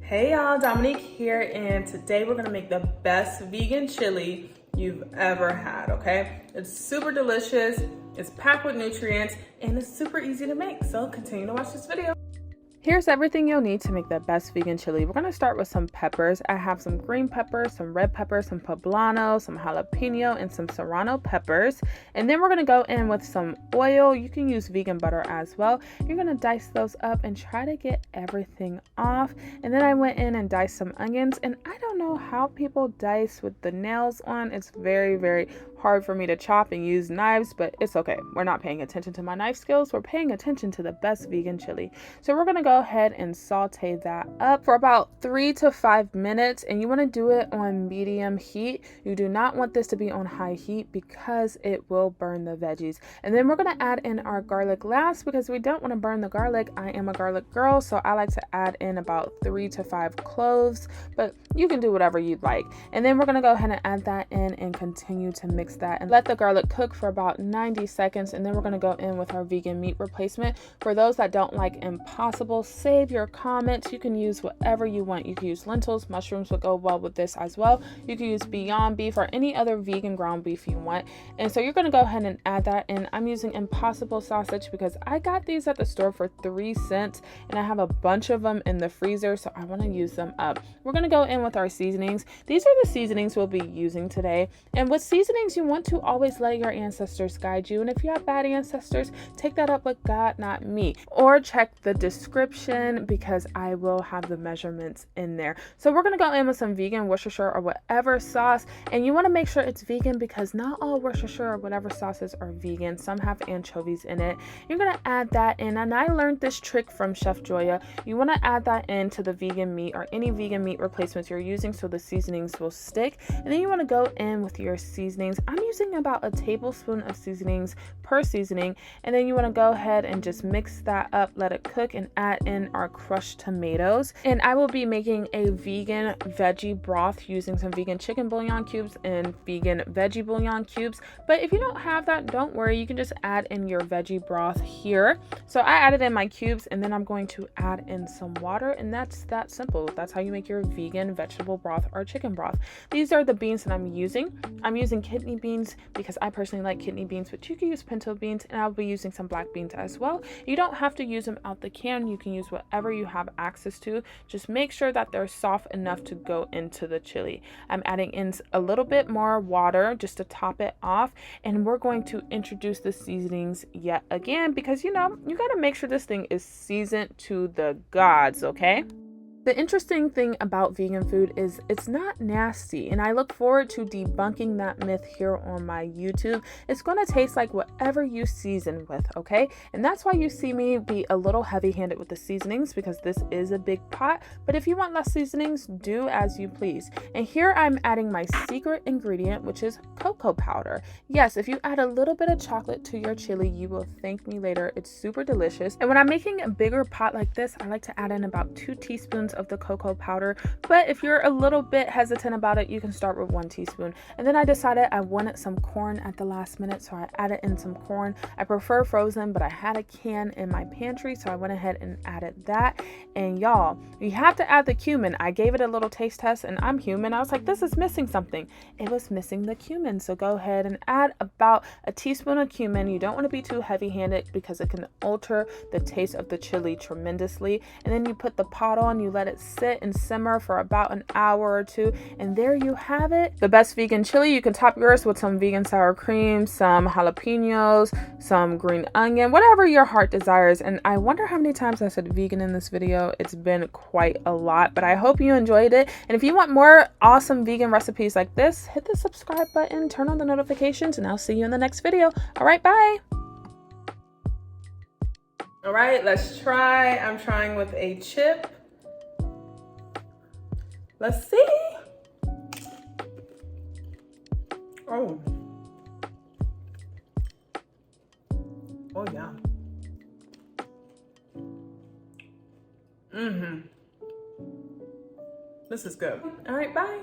Hey y'all, Dominique here, and today we're gonna make the best vegan chili you've ever had, okay? It's super delicious, it's packed with nutrients, and it's super easy to make, so continue to watch this video. Here's everything you'll need to make the best vegan chili. We're gonna start with some peppers. I have some green peppers, some red peppers, some poblano, some jalapeno, and some serrano peppers. And then we're gonna go in with some oil. You can use vegan butter as well. You're gonna dice those up and try to get everything off. And then I went in and diced some onions. And I don't know how people dice with the nails on. It's very, very hard for me to chop and use knives, but it's okay. We're not paying attention to my knife skills. We're paying attention to the best vegan chili. So we're gonna go ahead and saute that up for about 3 to 5 minutes, and you want to do it on medium heat. You do not want this to be on high heat because it will burn the veggies. And then we're going to add in our garlic last because we don't want to burn the garlic. I am a garlic girl, so I like to add in about 3 to 5 cloves, but you can do whatever you'd like. And then we're going to go ahead and add that in and continue to mix that and let the garlic cook for about 90 seconds. And then we're going to go in with our vegan meat replacement. For those that don't like Impossible, save your comments. You can use whatever you want. You can use lentils, mushrooms would go well with this as well. You can use Beyond Beef or any other vegan ground beef you want. And so you're going to go ahead and add that in. I'm using Impossible sausage because I got these at the store for 3 cents and I have a bunch of them in the freezer, so I want to use them up. We're going to go in with our seasonings. These are the seasonings we'll be using today. And with seasonings, you want to always let your ancestors guide you. And if you have bad ancestors, take that up with God, not me. Or check the description because I will have the measurements in there. So we're going to go in with some vegan Worcestershire or whatever sauce, and you want to make sure it's vegan because not all Worcestershire or whatever sauces are vegan. Some have anchovies in it. You're going to add that in, and I learned this trick from Chef Joya. You want to add that into the vegan meat or any vegan meat replacements you're using so the seasonings will stick. And then you want to go in with your seasonings. I'm using about a tablespoon of seasonings per seasoning, and then you want to go ahead and just mix that up, let it cook, and add in our crushed tomatoes. And I will be making a vegan veggie broth using some vegan chicken bouillon cubes and vegan veggie bouillon cubes. But if you don't have that, don't worry, you can just add in your veggie broth here. So I added in my cubes, and then I'm going to add in some water, and that's that simple. That's how you make your vegan vegetable broth or chicken broth. These are the beans that I'm using. I'm using kidney beans because I personally like kidney beans, but you can use pinto beans, and I'll be using some black beans as well. You don't have to use them out the can. You can use whatever you have access to. Just make sure that they're soft enough to go into the chili. I'm adding in a little bit more water just to top it off, and we're going to introduce the seasonings yet again because you know you got to make sure this thing is seasoned to the gods, okay? The interesting thing about vegan food is it's not nasty, and I look forward to debunking that myth here on my YouTube. It's going to taste like whatever you season with, okay? And that's why you see me be a little heavy-handed with the seasonings because this is a big pot, but if you want less seasonings, do as you please. And here I'm adding my secret ingredient, which is cocoa powder. Yes, if you add a little bit of chocolate to your chili, you will thank me later. It's super delicious. And when I'm making a bigger pot like this, I like to add in about 2 teaspoons of the cocoa powder, but if you're a little bit hesitant about it, you can start with 1 teaspoon. And then I decided I wanted some corn at the last minute, so I added in some corn. I prefer frozen, but I had a can in my pantry, so I went ahead and added that. And y'all, you have to add the cumin. I gave it a little taste test, and I'm human. I was like, this is missing something. It was missing the cumin, so go ahead and add about a teaspoon of cumin. You don't want to be too heavy-handed because it can alter the taste of the chili tremendously. And then you put the pot on, you let it sit and simmer for about an hour or 2, and there you have it, the best vegan chili. You can top yours with some vegan sour cream, some jalapenos, some green onion, whatever your heart desires. And I wonder how many times I said vegan in this video. It's been quite a lot, but I hope you enjoyed it. And if you want more awesome vegan recipes like this, hit the subscribe button, turn on the notifications, and I'll see you in the next video. All right, bye. All right, let's try. I'm trying with a chip. Let's see. Oh. Oh, yeah. This is good. All right, bye.